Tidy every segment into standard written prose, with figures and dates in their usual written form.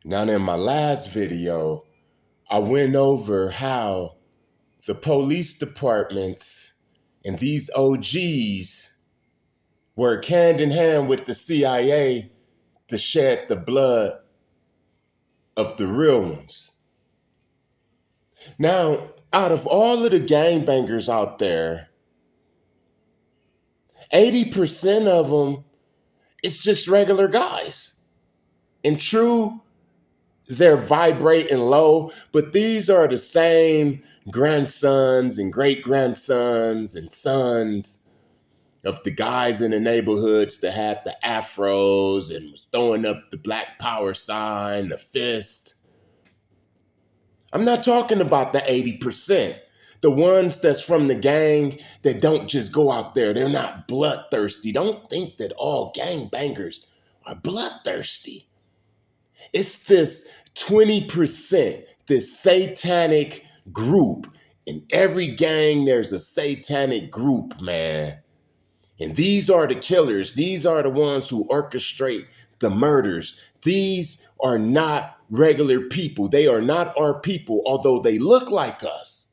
Now, in my last video, I went over how the police departments and these OGs work hand in hand with the CIA to shed the blood of the real ones. Now, out of all of the gangbangers out there, 80% of them, it's just regular guys. And true, they're vibrating low, but these are the same grandsons and great-grandsons and sons of the guys in the neighborhoods that had the afros and was throwing up the Black Power sign, the fist. I'm not talking about the 80%. The ones that's from the gang that don't just go out there. They're not bloodthirsty. Don't think that all gangbangers are bloodthirsty. It's this 20%, this satanic group. In every gang, there's a satanic group, man. And these are the killers. These are the ones who orchestrate the murders. These are not regular people. They are not our people, although they look like us.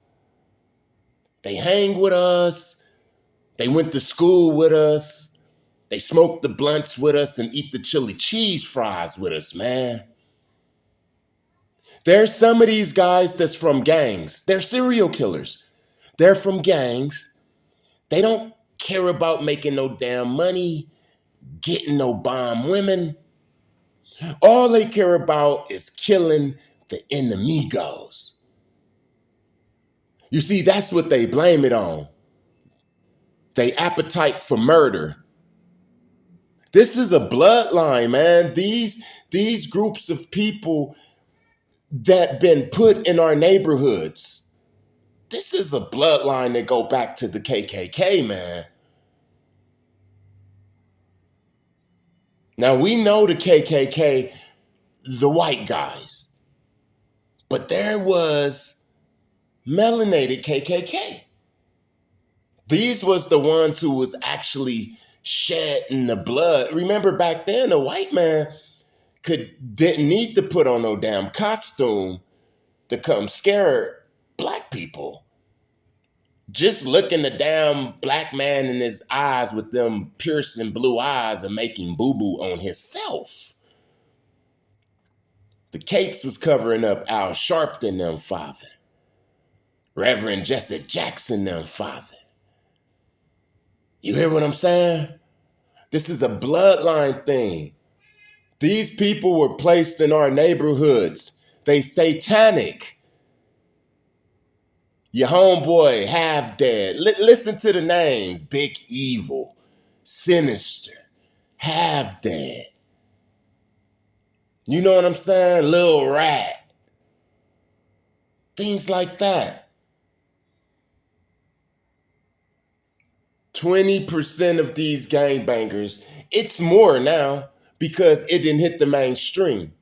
They hang with us. They went to school with us. They smoke the blunts with us and eat the chili cheese fries with us, man. There's some of these guys that's from gangs. They're serial killers. They're from gangs. They don't care about making no damn money, getting no bomb women. All they care about is killing the enemigos. You see, that's what they blame it on. They appetite for murder. This is a bloodline, man. These groups of people that been put in our neighborhoods. This is a bloodline that go back to the KKK, man. Now, we know the KKK, the white guys, but there was melanated KKK. These was the ones who was actually shedding the blood. Remember back then, a white man didn't need to put on no damn costume to come scare black people. Just looking the damn black man in his eyes with them piercing blue eyes and making boo-boo on himself. The capes was covering up Al Sharpton them, father. Reverend Jesse Jackson them, father. You hear what I'm saying? This is a bloodline thing. These people were placed in our neighborhoods. They satanic. Your homeboy, Half Dead. Listen to the names. Big Evil, Sinister, Half Dead. You know what I'm saying? Lil Rat. Things like that. 20% of these gangbangers, it's more now because it didn't hit the mainstream.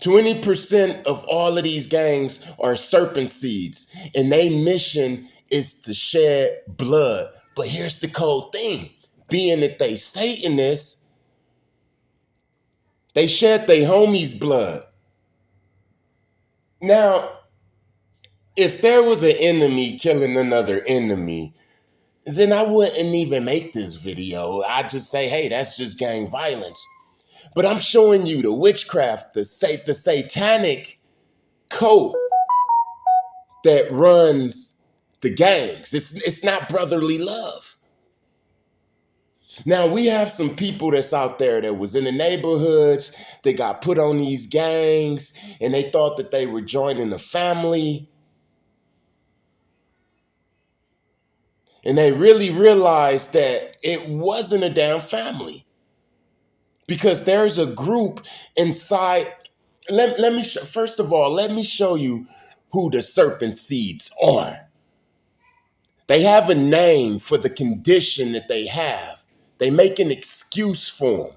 20% of all of these gangs are serpent seeds, and their mission is to shed blood. But here's the cold thing. Being that they Satanists, they shed their homies' blood. Now, if there was an enemy killing another enemy, then I wouldn't even make this video. I'd just say, hey, that's just gang violence. But I'm showing you the witchcraft, the satanic cult that runs the gangs. It's not brotherly love. Now, we have some people that's out there that was in the neighborhoods, they got put on these gangs, and they thought that they were joining the family. And they really realized that it wasn't a damn family. Because there's a group inside. First of all, let me show you who the serpent seeds are. They have a name for the condition that they have. They make an excuse for them.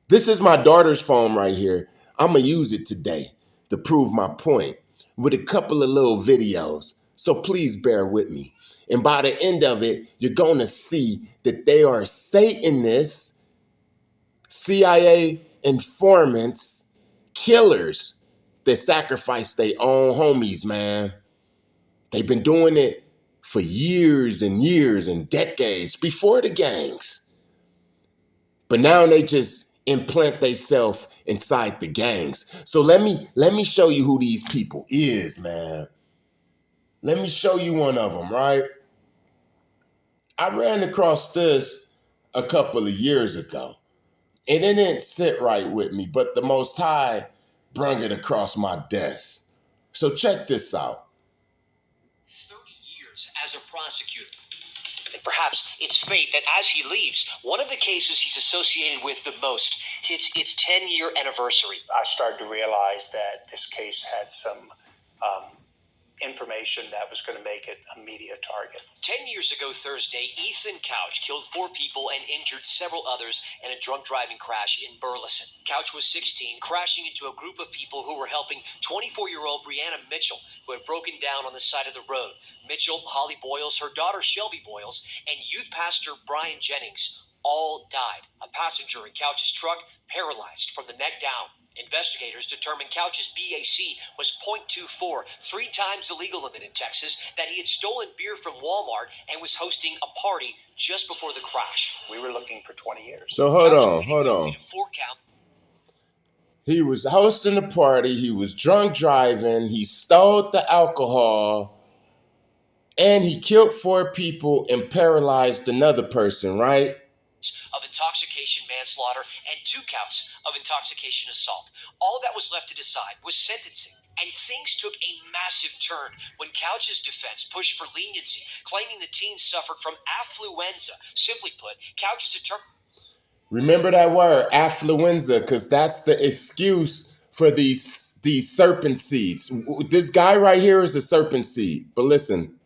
This is my daughter's phone right here. I'm going to use it today to prove my point with a couple of little videos. So please bear with me. And by the end of it, you're going to see that they are Satanists CIA informants, killers that sacrifice their own homies, man. They've been doing it for years and years and decades before the gangs. But now they just implant themselves inside the gangs. So let me show you who these people is, man. Let me show you one of them, right? I ran across this a couple of years ago. And it didn't sit right with me, but the Most High brung it across my desk. So check this out. 30 years as a prosecutor. And perhaps it's fate that as he leaves, one of the cases he's associated with the most hits its 10-year anniversary. I started to realize that this case had some information that was going to make it a media target. 10 years ago Thursday, Ethan Couch killed 4 people and injured several others in a drunk driving crash in Burleson. Couch was 16, crashing into a group of people who were helping 24-year-old Brianna Mitchell, who had broken down on the side of the road. Mitchell, Holly Boyles, her daughter Shelby Boyles, and youth pastor Brian Jennings all died. A passenger in Couch's truck paralyzed from the neck down. Investigators determined Couch's BAC was .24, 3 times the legal limit in Texas, that he had stolen beer from Walmart and was hosting a party just before the crash. We were looking for 20 years. So hold on. He was hosting a party, he was drunk driving, he stole the alcohol, and he killed 4 people and paralyzed another person, right? Of intoxication manslaughter and 2 counts of intoxication assault. All that was left to decide was sentencing. And things took a massive turn when Couch's defense pushed for leniency, claiming the teen suffered from affluenza. Simply put, Couch's attorney... Remember that word, affluenza, because that's the excuse for these serpent seeds. This guy right here is a serpent seed. But listen.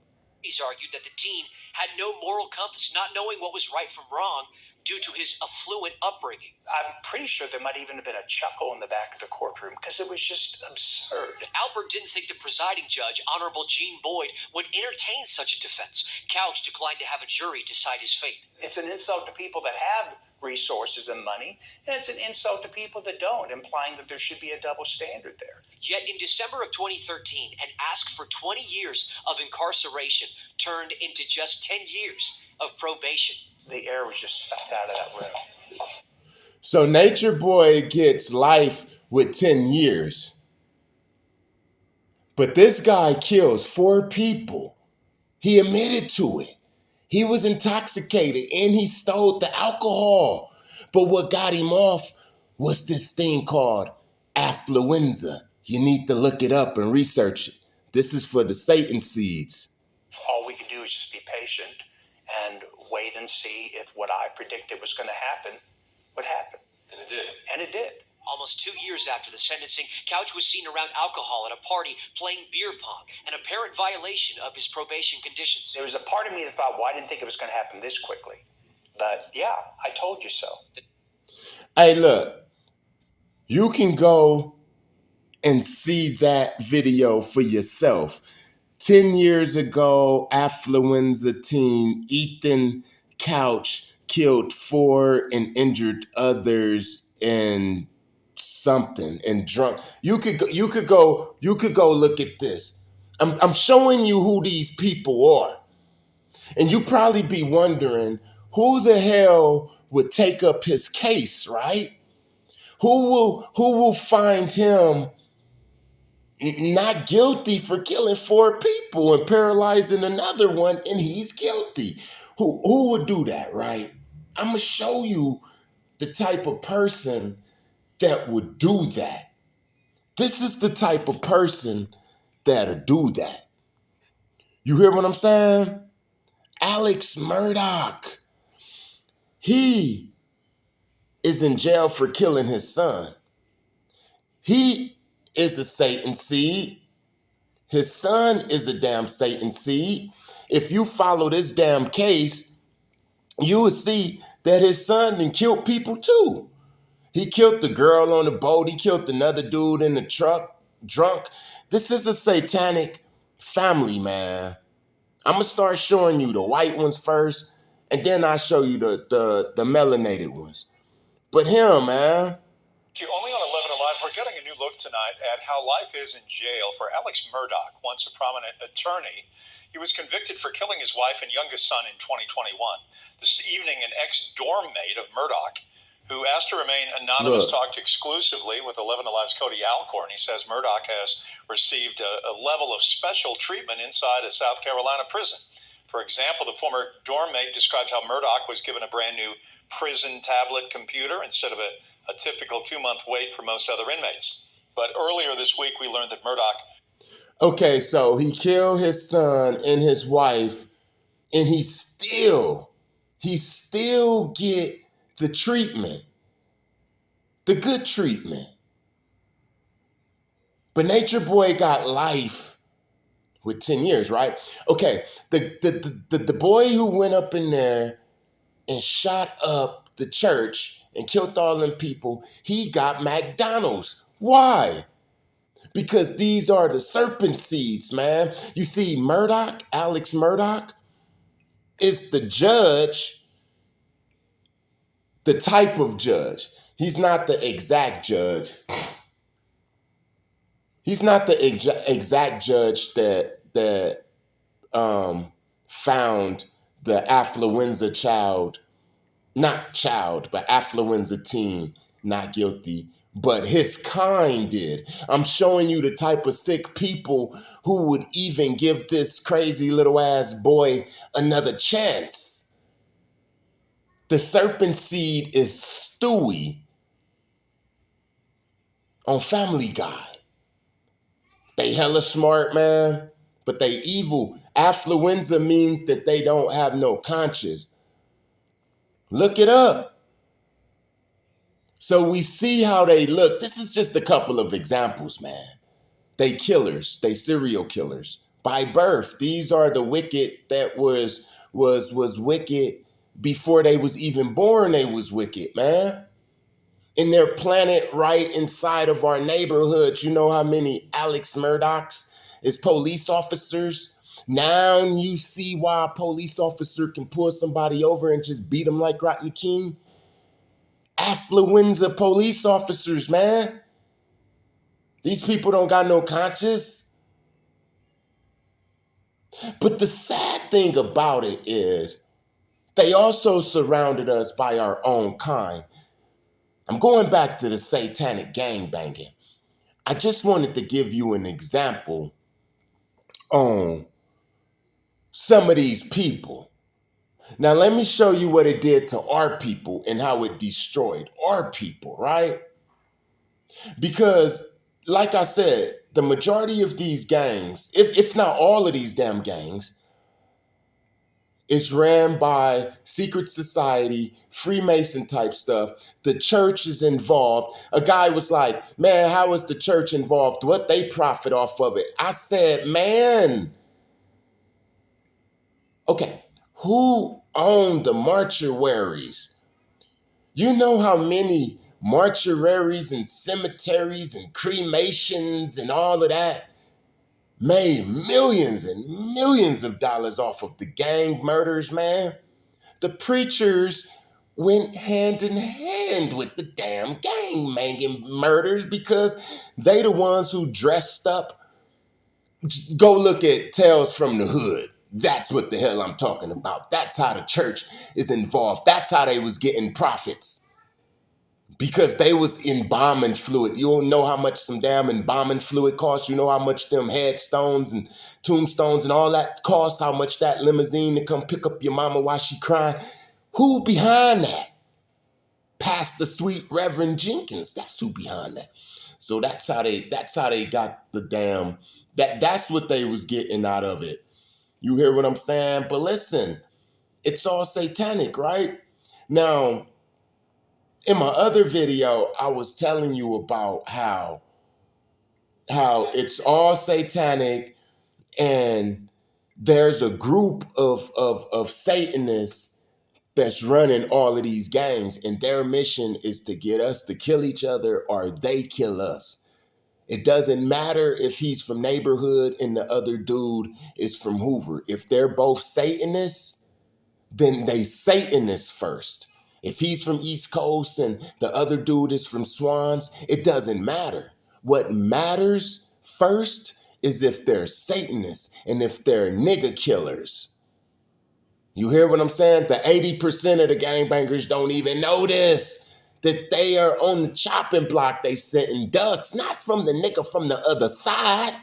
He's argued that the teen had no moral compass, not knowing what was right from wrong due to his affluent upbringing. I'm pretty sure there might even have been a chuckle in the back of the courtroom because it was just absurd. Albert didn't think the presiding judge, Honorable Gene Boyd, would entertain such a defense. Couch declined to have a jury decide his fate. It's an insult to people that have resources and money, and it's an insult to people that don't, implying that there should be a double standard there. Yet in December of 2013, an ask for 20 years of incarceration turned into just 10 years of probation. The air was just sucked out of that room. So Nature Boy gets life with 10 years. But this guy kills 4 people. He admitted to it. He was intoxicated and he stole the alcohol. But what got him off was this thing called affluenza. You need to look it up and research it. This is for the Satan seeds. All we can do is just be patient and wait and see if what I predicted was going to happen would happen. And it did. And it did. Almost 2 years after the sentencing, Couch was seen around alcohol at a party playing beer pong, an apparent violation of his probation conditions. There was a part of me that thought, well, I didn't think it was going to happen this quickly. But yeah, I told you so. Hey, look, you can go and see that video for yourself. 10 years ago, affluenza teen Ethan Couch killed 4 and injured others in something and drunk. You could go look at this. I'm showing you who these people are. And you probably be wondering who the hell would take up his case, right? Who will find him not guilty for killing 4 people and paralyzing another one, and he's guilty? Who would do that, right? I'm gonna show you the type of person that would do that. This is the type of person that'll do that. You hear what I'm saying? Alex Murdaugh. He is in jail for killing his son. He is a Satan seed. His son is a damn Satan seed. If you follow this damn case, you will see that his son then killed people too. He killed the girl on the boat. He killed another dude in the truck, drunk. This is a satanic family, man. I'm going to start showing you the white ones first, and then I'll show you the melanated ones. But him, man. Only on 11 Alive, we're getting a new look tonight at how life is in jail for Alex Murdaugh, once a prominent attorney. He was convicted for killing his wife and youngest son in 2021. This evening, an ex-dorm mate of Murdaugh, who asked to remain anonymous, talked exclusively with 11 Alive's Cody Alcorn. He says Murdaugh has received a level of special treatment inside a South Carolina prison. For example, the former dorm mate describes how Murdaugh was given a brand new prison tablet computer instead of a typical 2-month wait for most other inmates. But earlier this week, we learned that Murdaugh... Okay, so he killed his son and his wife, and he still get the treatment, the good treatment. But Nature Boy got life with 10 years, right? Okay, the boy who went up in there and shot up the church and killed all them people, he got McDonald's. Why? Because these are the serpent seeds, man. You see, Murdaugh, Alex Murdaugh, is the judge, the type of judge. He's not the exact judge. He's not the exact judge that found the affluenza affluenza teen not guilty, but his kind did. I'm showing you the type of sick people who would even give this crazy little ass boy another chance. The serpent seed is Stewie on Family Guy. They hella smart, man, but they evil. Affluenza means that they don't have no conscience. Look it up. So we see how they look. This is just a couple of examples, man. They killers. They serial killers. By birth, these are the wicked that was wicked before they was even born. They was wicked, man. And they're planted right inside of our neighborhoods. You know how many Alex Murdaughs is police officers? Now you see why a police officer can pull somebody over and just beat them like Rodney King. Affluenza police officers, man. These people don't got no conscience. But the sad thing about it is they also surrounded us by our own kind. I'm going back to the satanic gangbanging. I just wanted to give you an example on some of these people. Now, let me show you what it did to our people and how it destroyed our people, right? Because, like I said, the majority of these gangs, if not all of these damn gangs, is ran by secret society, Freemason type stuff. The church is involved. A guy was like, man, how is the church involved? What they profit off of it? I said, man, okay, who owned the mortuaries? You know how many mortuaries and cemeteries and cremations and all of that made millions and millions of dollars off of the gang murders, man? The preachers went hand in hand with the damn gang banging murders because they the ones who dressed up. Go look at Tales from the Hood. That's what the hell I'm talking about. That's how the church is involved. That's how they was getting profits. Because they was embalming fluid. You don't know how much some damn embalming fluid costs. You know how much them headstones and tombstones and all that costs. How much that limousine to come pick up your mama while she crying. Who behind that? Pastor Sweet Reverend Jenkins. That's who behind that. So that's how they got the damn, that's what they was getting out of it. You hear what I'm saying? But listen, it's all satanic, right? Now, in my other video, I was telling you about how it's all satanic and there's a group of Satanists that's running all of these gangs, and their mission is to get us to kill each other or they kill us. It doesn't matter if he's from neighborhood and the other dude is from Hoover. If they're both Satanists, then they Satanists first. If he's from East Coast and the other dude is from Swans, it doesn't matter. What matters first is if they're Satanists and if they're nigga killers. You hear what I'm saying? The 80% of the gangbangers don't even notice that they are on the chopping block. They sitting ducks, not from the nigga from the other side,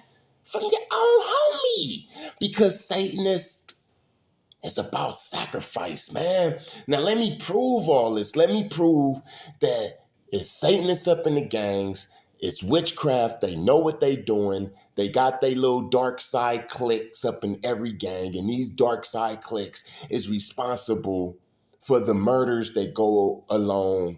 from your own homie. Because Satanists, it's about sacrifice, man. Now let me prove all this. Let me prove that it's Satanists up in the gangs. It's witchcraft. They know what they doing. They got their little dark side cliques up in every gang. And these dark side cliques is responsible for the murders that go on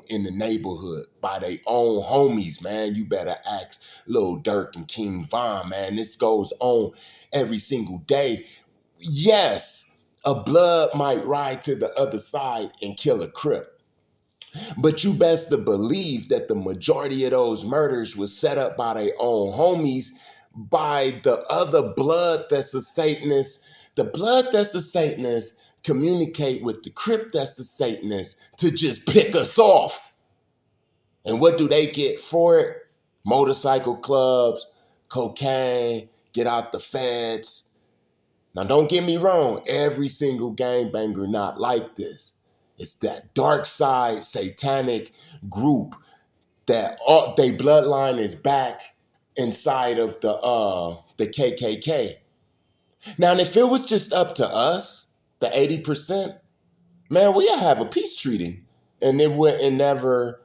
in the neighborhood by their own homies, man. You better ask Lil Durk and King Von, man. This goes on every single day. Yes, a blood might ride to the other side and kill a Crip. But you best to believe that the majority of those murders was set up by their own homies, by the other blood that's a Satanist. The blood that's a Satanist communicate with the Crip that's a Satanist to just pick us off. And what do they get for it? Motorcycle clubs, cocaine, get out the feds. Now, don't get me wrong, every single gangbanger not like this. It's that dark side, satanic group that their bloodline is back inside of the KKK. Now, if it was just up to us, the 80%, man, we'd have a peace treaty. And it wouldn't never,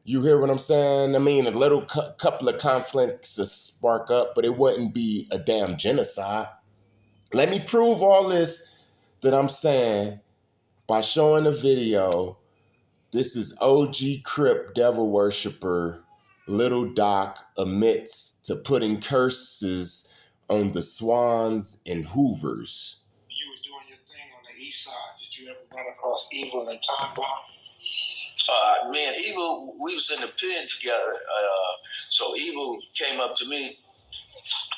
you hear what I'm saying? I mean, a little couple of conflicts to spark up, but it wouldn't be a damn genocide. Let me prove all this that I'm saying by showing a video. This is OG Crip devil worshiper Little Doc admits to putting curses on the Swans and Hoovers. You was doing your thing on the east side. Did you ever run across Evil and Time Bomb? Me and Evil, we was in the pen together. So Evil came up to me,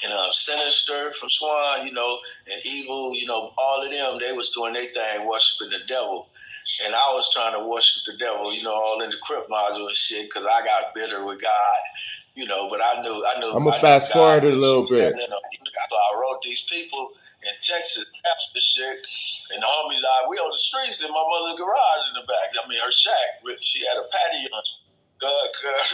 and Sinister from Swan, and Evil, all of them, they was doing their thing, worshiping the devil. And I was trying to worship the devil, all in the Crip module and shit, because I got bitter with God, but I knew. I'm going to fast forward a little bit. So I wrote these people in Texas, the shit, and the homies like, we on the streets in my mother's garage in the back. I mean, her shack, she had a patio. God,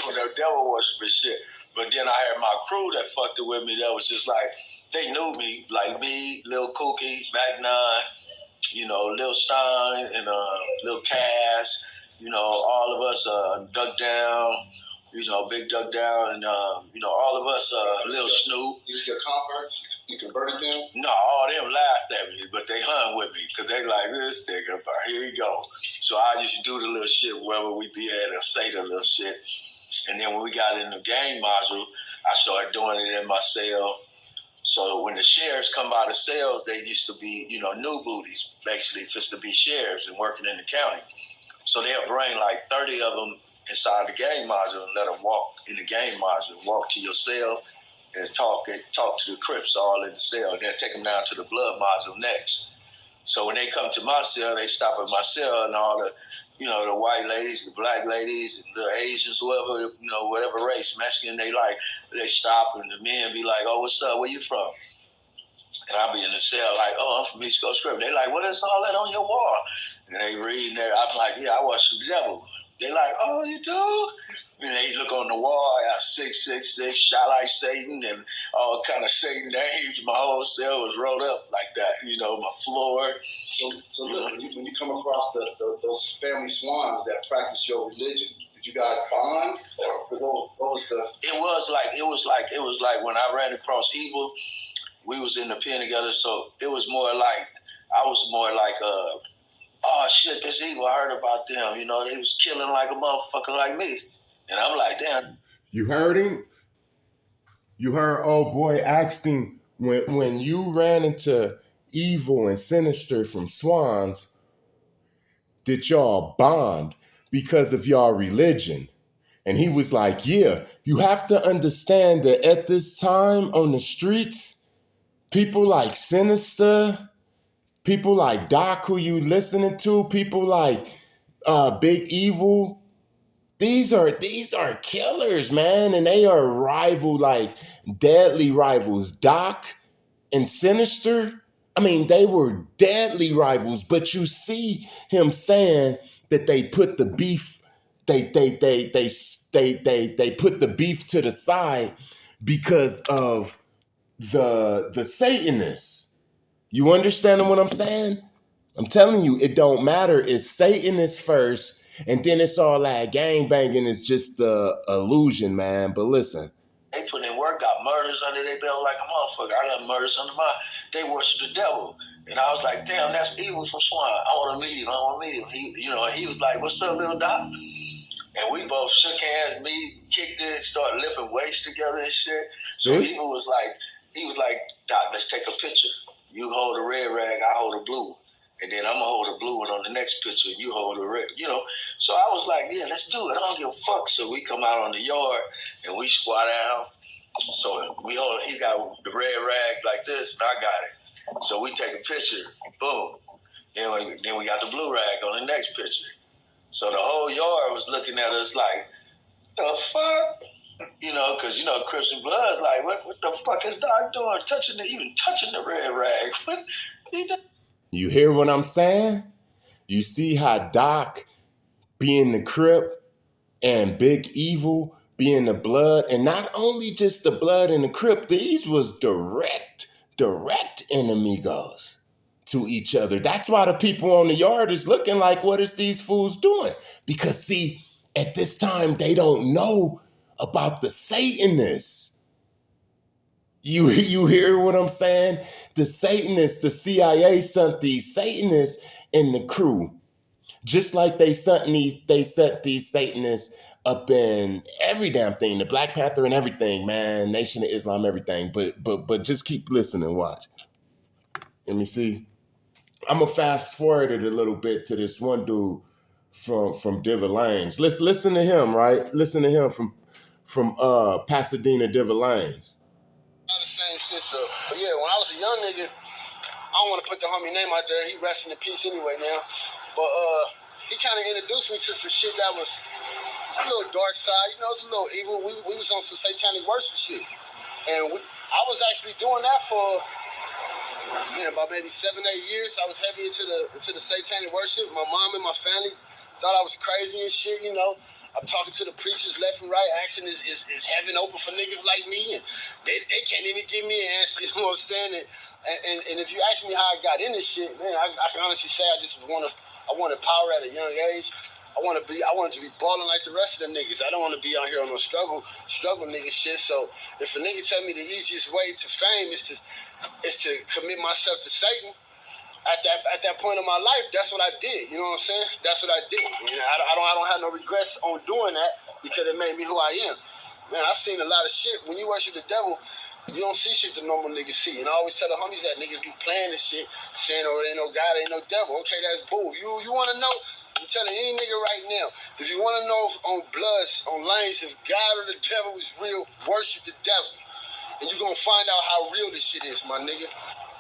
with that devil worshiping shit. But then I had my crew that fucked it with me. That was just like, they knew me, like me, Lil Kookie, Mac 9, Lil Stein, and Lil Cass, all of us, Duck Down, Big Duck Down, and, all of us, Lil Snoop. These your converts? You converted them? No, all them laughed at me, but they hung with me, because they like, this nigga, here you go. So I used to do the little shit wherever we be at or say the little shit. And then when we got in the game module, I started doing it in my cell. So when the sheriffs come out of cells, they used to be, new booties, basically, just to be sheriffs and working in the county. So they'll bring like 30 of them inside the game module and let them walk in the game module, walk to your cell and talk to the Crips all in the cell. Then take them down to the blood module next. So when they come to my cell, they stop at my cell, and all the, the white ladies, the black ladies, the Asians, whoever, whatever race, Mexican, they stop, and the men be like, oh, what's up? Where you from? And I'll be in the cell like, oh, I'm from East Coast Crip. They like, what is all that on your wall? And they reading there. I'm like, yeah, I worship the devil. They like, oh, you do? And they look on the wall. I got 666, shot like Satan, and all kind of Satan names. My whole cell was rolled up like that. My floor. So look, when you come across those family swans that practice your religion, did you guys bond, or what was the? It was like when I ran across Evil, we was in the pen together. So it was more like I was more like oh shit, this Evil, I heard about them. They was killing like a motherfucker like me. And I'm like, damn. You heard him? You heard old boy asked him, when you ran into Evil and Sinister from Swans, did y'all bond because of y'all religion? And he was like, yeah, you have to understand that at this time on the streets, people like Sinister, People like Doc, who you listening to, people like Big Evil. These are killers, man, and they are rival, like deadly rivals. Doc and Sinister, I mean, they were deadly rivals, but you see him saying that they put the beef, they put the beef to the side because of the Satanists. You understand what I'm saying? I'm telling you, it don't matter. It's Satanists first, and then it's all that gang banging is just the illusion, man. But listen. They put in work, got murders under their belt like a motherfucker. I got murders under my. They worship the devil, and I was like, damn, that's evil from Swan. I want to meet him. I want to meet him. He was like, what's up, little doc? And we both shook hands. Me kicked it, started lifting weights together and shit. So he was like, doc, let's take a picture. You hold the red rag, I hold the blue one. And then I'm going to hold the blue one on the next picture, and you hold the red, So I was like, yeah, let's do it. I don't give a fuck. So we come out on the yard, and we squat down. So he got the red rag like this, and I got it. So we take a picture, boom. Then we got the blue rag on the next picture. So the whole yard was looking at us like, the fuck? Because, Crips and Bloods, like, what the fuck is Doc doing? Even touching the red rag. What he did? You hear what I'm saying? You see how Doc being the Crip and Big Evil being the Blood, and not only just the Blood and the Crip, these was direct enemigos to each other. That's why the people on the yard is looking like, what is these fools doing? Because see, at this time, they don't know about the Satanists. You hear what I'm saying? The Satanists, the CIA sent these Satanists in the crew. Just like they sent these Satanists up in every damn thing, the Black Panther and everything, man, Nation of Islam, everything. But just keep listening, watch. Let me see. I'm gonna fast forward it a little bit to this one dude from Diva Lanes. Let's listen to him, right? Listen to him from Pasadena, Diva Lanes. The same shit, so but yeah, when I was a young nigga, I don't want to put the homie name out there. He resting in peace anyway now. But he kind of introduced me to some shit that was a little dark side. It's a little evil. We was on some satanic worship shit, and I was actually doing that for about maybe 7-8 years. I was heavy into the satanic worship. My mom and my family thought I was crazy and shit. I'm talking to the preachers left and right, asking is heaven open for niggas like me? And they can't even give me an answer, you know what I'm saying? And if you ask me how I got in this shit, man, I can honestly say I wanted power at a young age. I wanted to be balling like the rest of the niggas. I don't want to be out here on no struggle nigga shit. So if a nigga tell me the easiest way to fame is to commit myself to Satan, at that point in my life, that's what I did. You know what I'm saying? That's what I did. I don't have no regrets on doing that because it made me who I am. Man, I've seen a lot of shit. When you worship the devil, you don't see shit the normal niggas see. And I always tell the homies that niggas be playing this shit, saying, oh, there ain't no God, there ain't no devil. Okay, that's bull. You want to know? I'm telling any nigga right now, if you want to know on Bloods, on Lanes, if God or the devil is real, worship the devil. And you're going to find out how real this shit is, my nigga.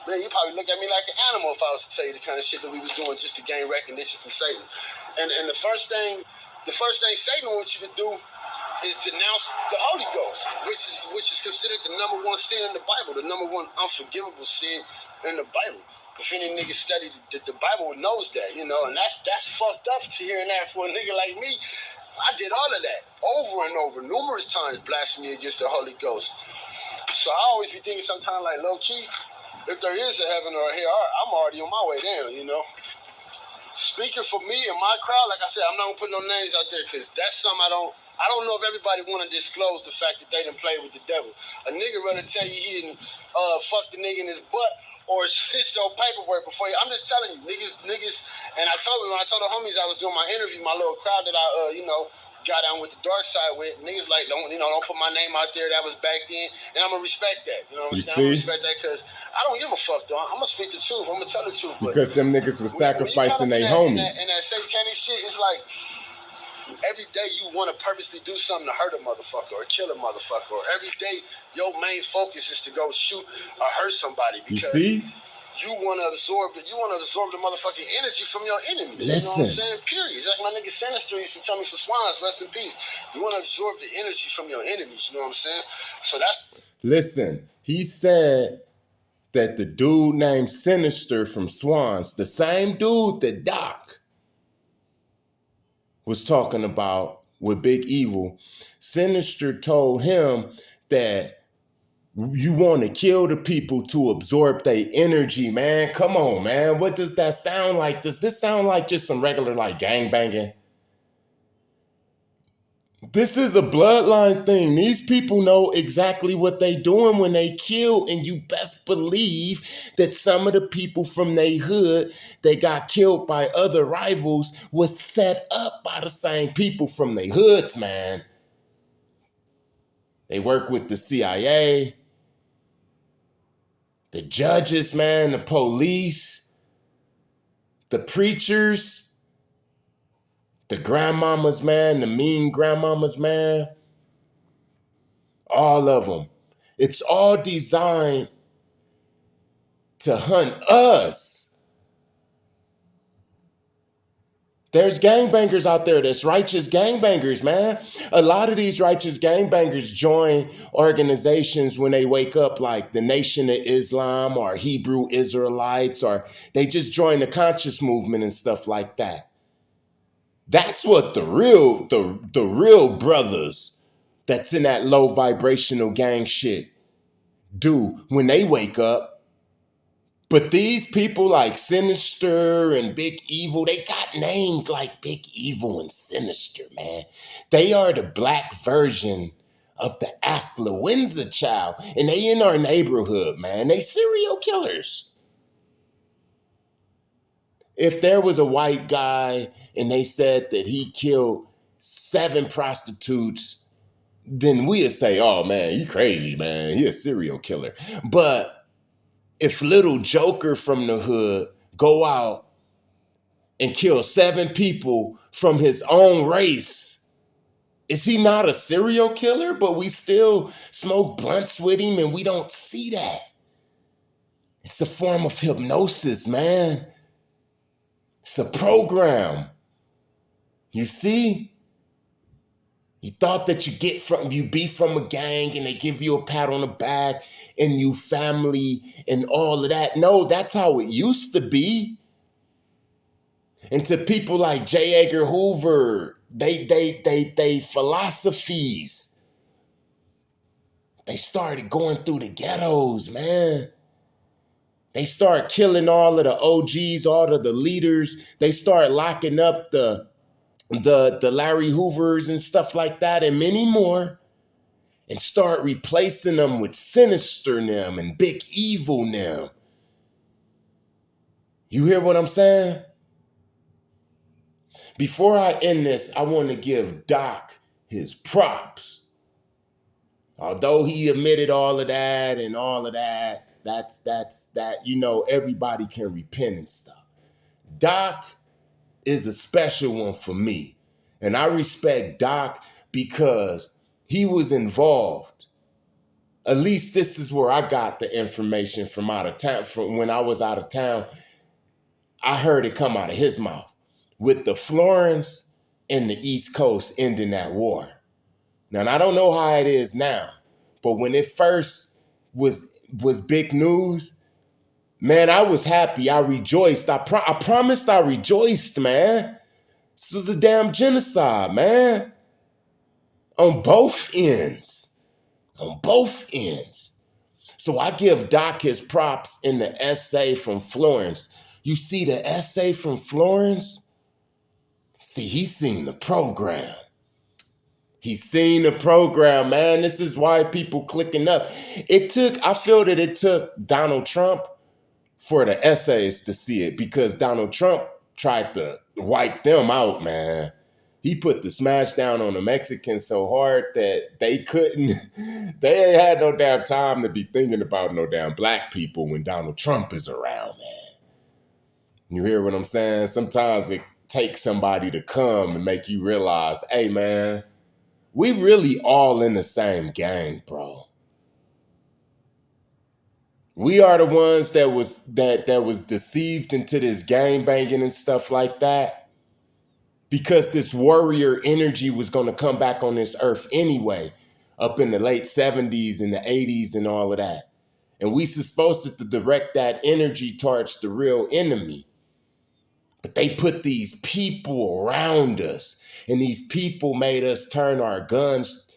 Man, you probably look at me like an animal if I was to tell you the kind of shit that we was doing just to gain recognition from Satan. And the first thing Satan wants you to do is denounce the Holy Ghost, which is considered the number one sin in the Bible, the number one unforgivable sin in the Bible. If any nigga studied the Bible knows that, and that's fucked up to hearing that for a nigga like me. I did all of that over and over, numerous times, blasphemy against the Holy Ghost. So I always be thinking sometimes like, low key, if there is a heaven or a hell, I'm already on my way down, Speaking for me and my crowd, like I said, I'm not gonna put no names out there because that's something I don't know if everybody want to disclose the fact that they done played with the devil. A nigga rather tell you he didn't fuck the nigga in his butt or snitched on paperwork before you. I'm just telling you, niggas. And when I told the homies I was doing my interview, my little crowd that I got down with the dark side with, niggas like, don't put my name out there. That was back then, and I'm gonna respect that. You know what I'm saying? I'm gonna respect that because I don't give a fuck, though. I'm gonna speak the truth. I'm gonna tell the truth. Because them niggas was sacrificing their homies. And that satanic shit is like, every day you want to purposely do something to hurt a motherfucker or kill a motherfucker, or every day your main focus is to go shoot or hurt somebody. You see? you want to absorb the motherfucking energy from your enemies. Listen. You know what I'm saying? Period. It's like my nigga Sinister used to tell me for Swans, rest in peace. You want to absorb the energy from your enemies. You know what I'm saying? So that's... Listen, he said that the dude named Sinister from Swans, the same dude that Doc was talking about with Big Evil, Sinister told him that you want to kill the people to absorb their energy, man. Come on, man. What does that sound like? Does this sound like just some regular like gangbanging? This is a bloodline thing. These people know exactly what they doing when they kill, and you best believe that some of the people from their hood that got killed by other rivals was set up by the same people from their hoods, man. They work with the CIA, the judges, man, the police, the preachers, the grandmamas, man, the mean grandmamas, man. All of them. It's all designed to hunt us. There's gangbangers out there that's righteous gangbangers, man. A lot of these righteous gangbangers join organizations when they wake up, like the Nation of Islam or Hebrew Israelites, or they just join the conscious movement and stuff like that. That's what the real brothers that's in that low vibrational gang shit do when they wake up. But these people like Sinister and Big Evil, they got names like Big Evil and Sinister, man. They are the black version of the affluenza child. And they in our neighborhood, man. They serial killers. If there was a white guy and they said that he killed 7 prostitutes, then we'd say, oh man, you crazy, man. He a serial killer. But if little Joker from the hood go out and kill 7 people from his own race, is he not a serial killer? But we still smoke blunts with him and we don't see that. It's a form of hypnosis, man. It's a program. You see? You thought that you be from a gang and they give you a pat on the back and you family and all of that. No, that's how it used to be. And to people like J. Edgar Hoover, they philosophies, they started going through the ghettos, man. They start killing all of the OGs, all of the leaders. They start locking up the Larry Hoovers and stuff like that and many more, and start replacing them with Sinister them and Big Evil them. You hear what I'm saying? Before I end this, I want to give Doc his props. Although he admitted all of that and all of that, that's you know, everybody can repent and stuff. Doc is a special one for me. And I respect Doc because he was involved. At least this is where I got the information from out of town. From when I was out of town, I heard it come out of his mouth with the Florence and the East Coast ending that war. Now, I don't know how it is now, but when it first was big news, man, I was happy. I rejoiced. I promised I rejoiced, man. This was a damn genocide, man. On both ends. On both ends. So I give Doc his props in the essay from Florence. You see the essay from Florence? See, he's seen the program. He's seen the program, man. This is why people clicking up. I feel that it took Donald Trump for the essays to see it, because Donald Trump tried to wipe them out, man. He put the smash down on the Mexicans so hard that they ain't had no damn time to be thinking about no damn black people when Donald Trump is around, man. You hear what I'm saying? Sometimes it takes somebody to come and make you realize, hey, man, we really all in the same gang, bro. We are the ones that was deceived into this gang banging and stuff like that, because this warrior energy was going to come back on this earth anyway, up in the late 70s and the 80s and all of that. And we supposed to direct that energy towards the real enemy. But they put these people around us, and these people made us turn our guns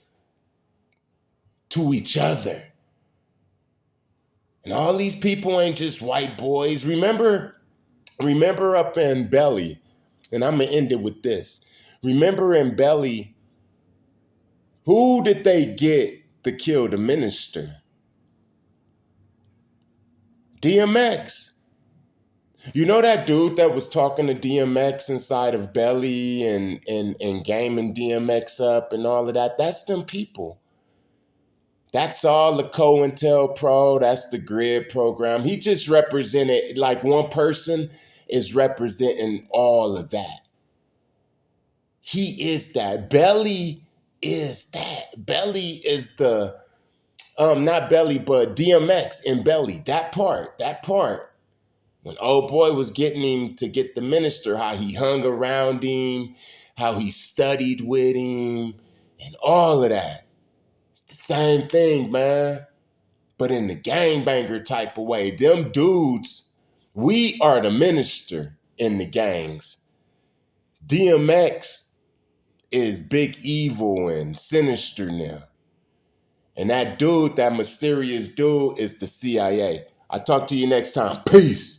to each other. And all these people ain't just white boys. Remember up in Belly, and I'm going to end it with this. Remember in Belly, who did they get to kill the minister? DMX. You know that dude that was talking to DMX inside of Belly and gaming DMX up and all of that? That's them people. That's all the COINTELPRO. That's the grid program. He just represented, like, one person is representing all of that. He is that. Belly is that. Belly is the, not Belly, but DMX in Belly. That part. When old boy was getting him to get the minister, how he hung around him, how he studied with him, and all of that. It's the same thing, man. But in the gangbanger type of way. Them dudes, we are the minister in the gangs. DMX is big evil and sinister now. And that dude, that mysterious dude, is the CIA. I'll talk to you next time. Peace.